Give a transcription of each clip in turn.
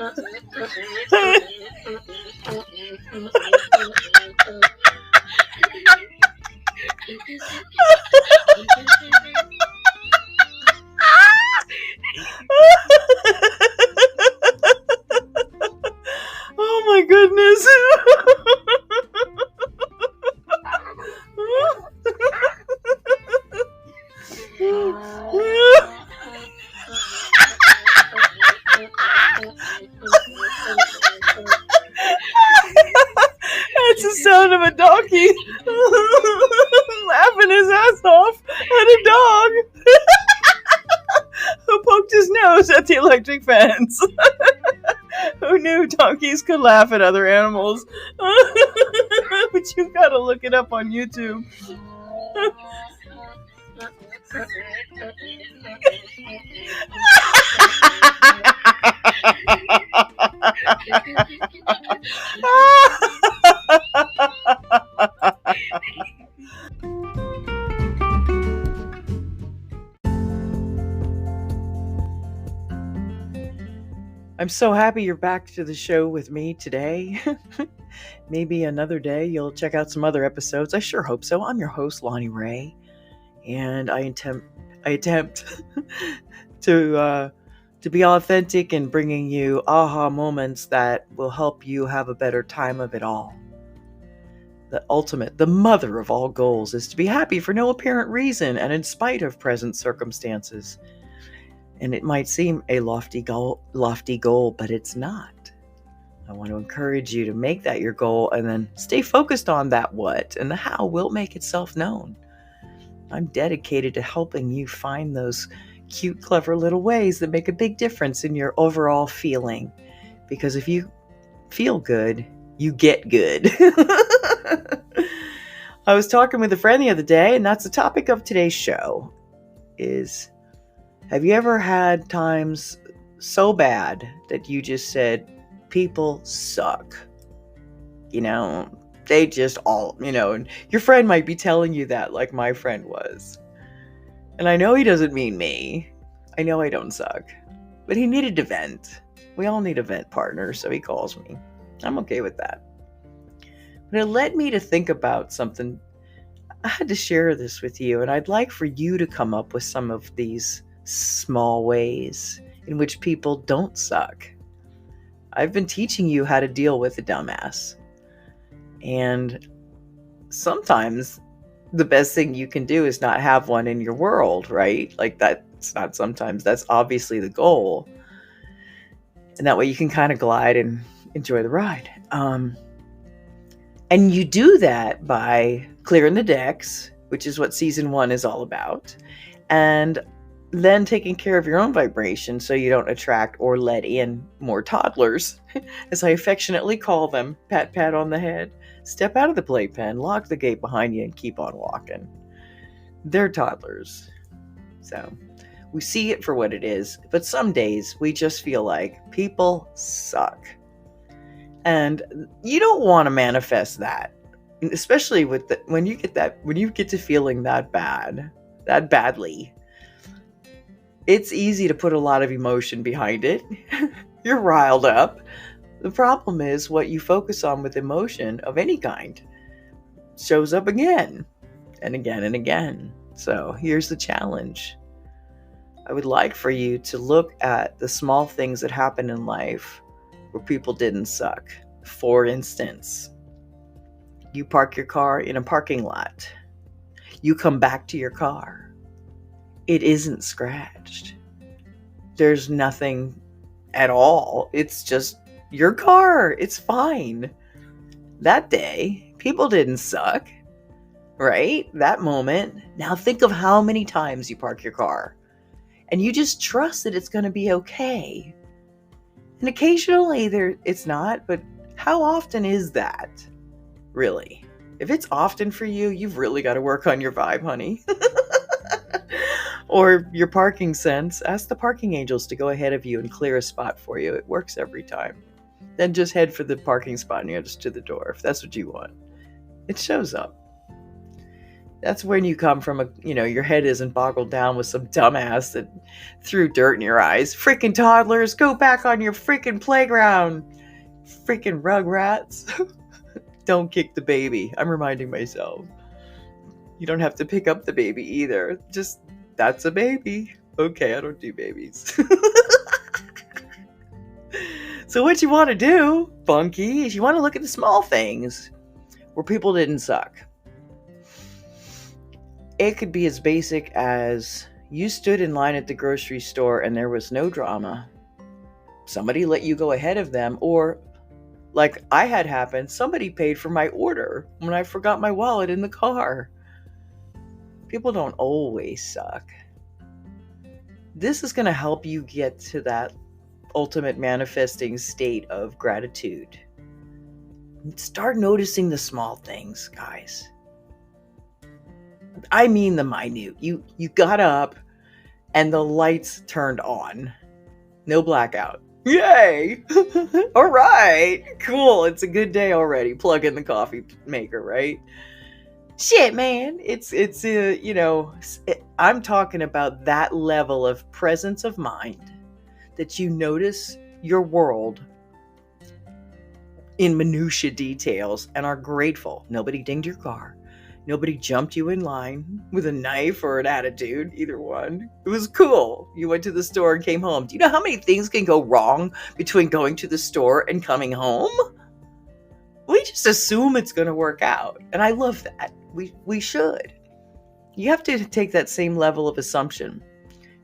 Oh my goodness. That's the sound of a donkey laughing his ass off at a dog who poked his nose at the electric fence. Who knew donkeys could laugh at other animals? But you gotta look it up on YouTube. I'm so happy you're back to the show with me today. Maybe another day you'll check out some other episodes. I sure hope so. I'm your host, Lonnie Ray, and I attempt to be authentic in bringing you aha moments that will help you have a better time of it all. The ultimate, the mother of all goals, is to be happy for no apparent reason and in spite of present circumstances. And it might seem a lofty goal, but it's not. I want to encourage you to make that your goal and then stay focused on that what, and the how will make itself known. I'm dedicated to helping you find those cute, clever little ways that make a big difference in your overall feeling. Because if you feel good, you get good. I was talking with a friend the other day, and that's the topic of today's show is, have you ever had times so bad that you just said, people suck? They just all, and your friend might be telling you that like my friend was. And I know he doesn't mean me. I know I don't suck. But he needed to vent. We all need a vent partner, so he calls me. I'm okay with that. But it led me to think about something. I had to share this with you, and I'd like for you to come up with some of these small ways in which people don't suck. I've been teaching you how to deal with a dumbass. And sometimes the best thing you can do is not have one in your world, right? Like that's not sometimes, that's obviously the goal. And that way you can kind of glide and enjoy the ride. And you do that by clearing the decks, which is what season 1 is all about. And then taking care of your own vibration so you don't attract or let in more toddlers, as I affectionately call them. Pat, pat on the head. Step out of the playpen, lock the gate behind you, and keep on walking. They're toddlers. So we see it for what it is, but some days we just feel like people suck. And you don't want to manifest that, especially when you get to feeling that badly. It's easy to put a lot of emotion behind it. You're riled up. The problem is what you focus on with emotion of any kind shows up again and again and again. So here's the challenge. I would like for you to look at the small things that happen in life where people didn't suck. For instance, you park your car in a parking lot. You come back to your car. It isn't scratched. There's nothing at all. It's just your car. It's fine. That day, people didn't suck, right? That moment. Now think of how many times you park your car and you just trust that it's going to be okay. And occasionally it's not, but how often is that? Really? If it's often for you, you've really got to work on your vibe, honey. Or your parking sense. Ask the parking angels to go ahead of you and clear a spot for you. It works every time. Then just head for the parking spot nearest to the door if that's what you want. It shows up. That's when you come from your head isn't boggled down with some dumbass that threw dirt in your eyes. Freaking toddlers, go back on your freaking playground. Freaking rugrats. Don't kick the baby. I'm reminding myself. You don't have to pick up the baby either. Just, that's a baby. Okay, I don't do babies. So what you want to do, Funky, is you want to look at the small things where people didn't suck. It could be as basic as you stood in line at the grocery store and there was no drama. Somebody let you go ahead of them, or like I had happen, somebody paid for my order when I forgot my wallet in the car. People don't always suck. This is going to help you get to that ultimate manifesting state of gratitude. Start noticing the small things, guys. I mean the minute. You got up and the lights turned on. No blackout. Yay! All right. Cool. It's a good day already. Plug in the coffee maker, right? Shit, man. I'm talking about that level of presence of mind that you notice your world in minutia details and are grateful. Nobody dinged your car. Nobody jumped you in line with a knife or an attitude, either one. It was cool. You went to the store and came home. Do you know how many things can go wrong between going to the store and coming home? We just assume it's going to work out. And I love that. We should. You have to take that same level of assumption.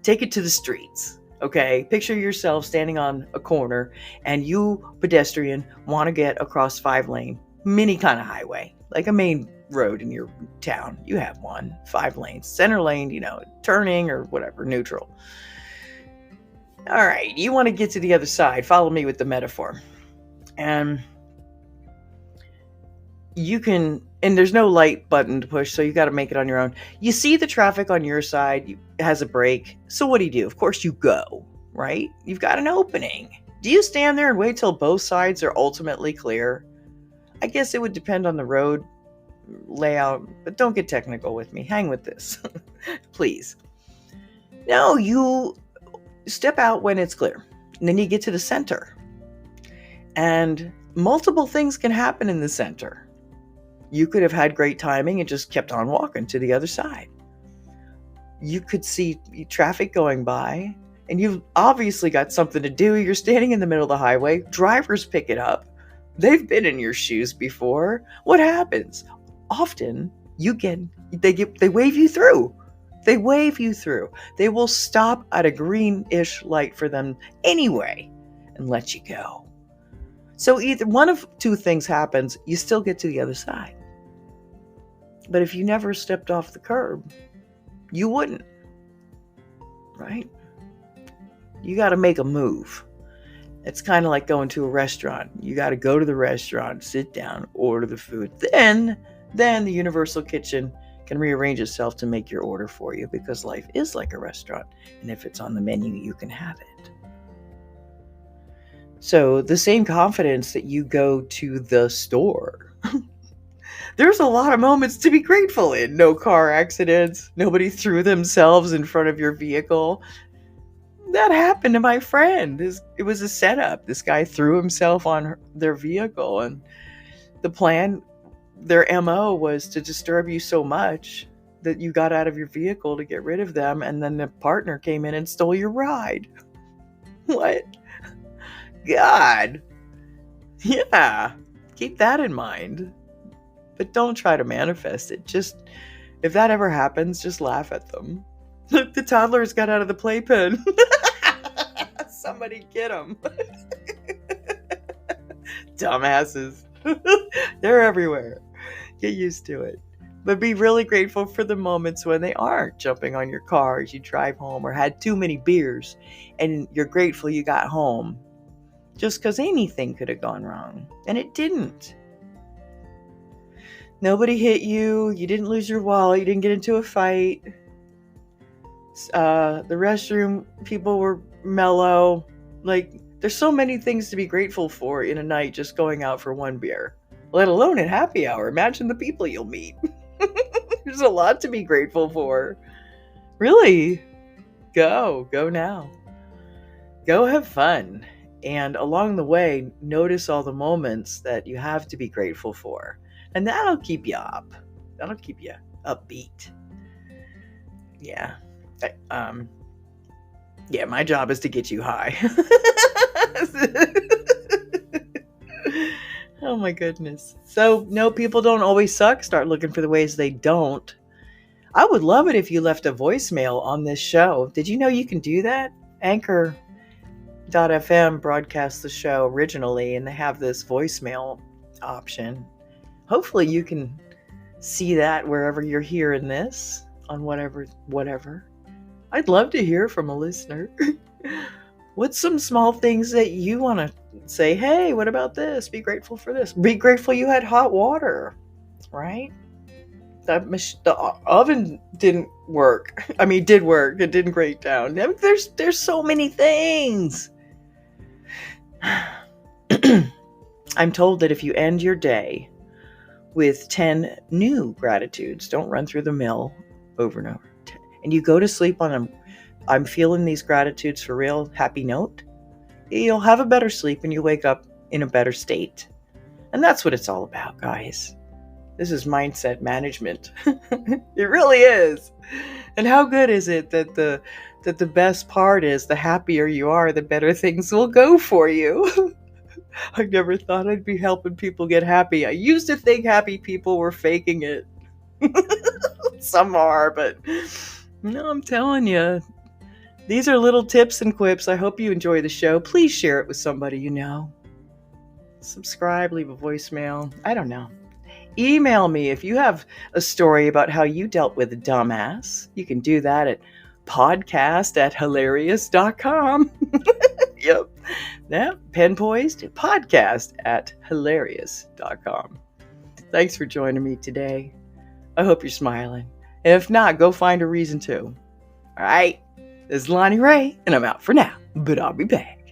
Take it to the streets. Okay, picture yourself standing on a corner and you, pedestrian, want to get across 5-lane, mini kind of highway, like a main road in your town. You have 5 lanes, center lane, turning or whatever, neutral. All right, you want to get to the other side. Follow me with the metaphor. And you can, and there's no light button to push, so you got to make it on your own. You see the traffic on your side has a break. So what do? Of course you go, right? You've got an opening. Do you stand there and wait till both sides are ultimately clear? I guess it would depend on the road layout, but don't get technical with me. Hang with this, please. No, you step out when it's clear. And then you get to the center. And multiple things can happen in the center. You could have had great timing and just kept on walking to the other side. You could see traffic going by, and you've obviously got something to do. You're standing in the middle of the highway. Drivers pick it up. They've been in your shoes before. What happens? Often, they wave you through. They wave you through. They will stop at a greenish light for them anyway and let you go. So either one of two things happens, you still get to the other side. But if you never stepped off the curb, you wouldn't, right? You got to make a move. It's kind of like going to a restaurant. You got to go to the restaurant, sit down, order the food. Then the universal kitchen can rearrange itself to make your order for you, because life is like a restaurant. And if it's on the menu, you can have it. So the same confidence that you go to the store, there's a lot of moments to be grateful in. No car accidents. Nobody threw themselves in front of your vehicle. That happened to my friend. It was a setup. This guy threw himself on their vehicle, and the plan, their MO was to disturb you so much that you got out of your vehicle to get rid of them, and then the partner came in and stole your ride. What? God. Yeah. Keep that in mind. But don't try to manifest it. Just, if that ever happens, just laugh at them. Look, the toddlers got out of the playpen. Somebody get them. Dumbasses. They're everywhere. Get used to it. But be really grateful for the moments when they aren't jumping on your car as you drive home, or had too many beers and you're grateful you got home. Just because anything could have gone wrong. And it didn't. Nobody hit you. You didn't lose your wallet. You didn't get into a fight. The restroom people were mellow. Like, there's so many things to be grateful for in a night just going out for one beer. Let alone at happy hour. Imagine the people you'll meet. There's a lot to be grateful for. Really, go now. Go have fun. And along the way, notice all the moments that you have to be grateful for. And that'll keep you up. That'll keep you upbeat. Yeah. Yeah, my job is to get you high. Oh my goodness. So, no, people don't always suck. Start looking for the ways they don't. I would love it if you left a voicemail on this show. Did you know you can do that? Anchor.fm broadcasts the show originally, and they have this voicemail option. Hopefully you can see that wherever you're hearing this, on whatever. I'd love to hear from a listener. What's some small things that you want to say? Hey, what about this? Be grateful for this. Be grateful you had hot water, right? The oven didn't work. I mean, it did work. It didn't break down. I mean, there's so many things. I'm told that if you end your day with 10 new gratitudes, don't run through the mill over and over, and you go to sleep on a I'm feeling these gratitudes for real happy note, you'll have a better sleep and you wake up in a better state. And that's what it's all about, guys. This is mindset management. It really is. And how good is it that the best part is the happier you are, the better things will go for you. I never thought I'd be helping people get happy. I used to think happy people were faking it. Some are, but no, I'm telling you. These are little tips and quips. I hope you enjoy the show. Please share it with somebody you know. Subscribe, leave a voicemail. I don't know. Email me if you have a story about how you dealt with a dumbass. You can do that at podcast@hilarious.com. Yep. That pen poised, podcast@hilarious.com. Thanks for joining me today. I hope you're smiling. And if not, go find a reason to. All right. This is Lonnie Ray, and I'm out for now, but I'll be back.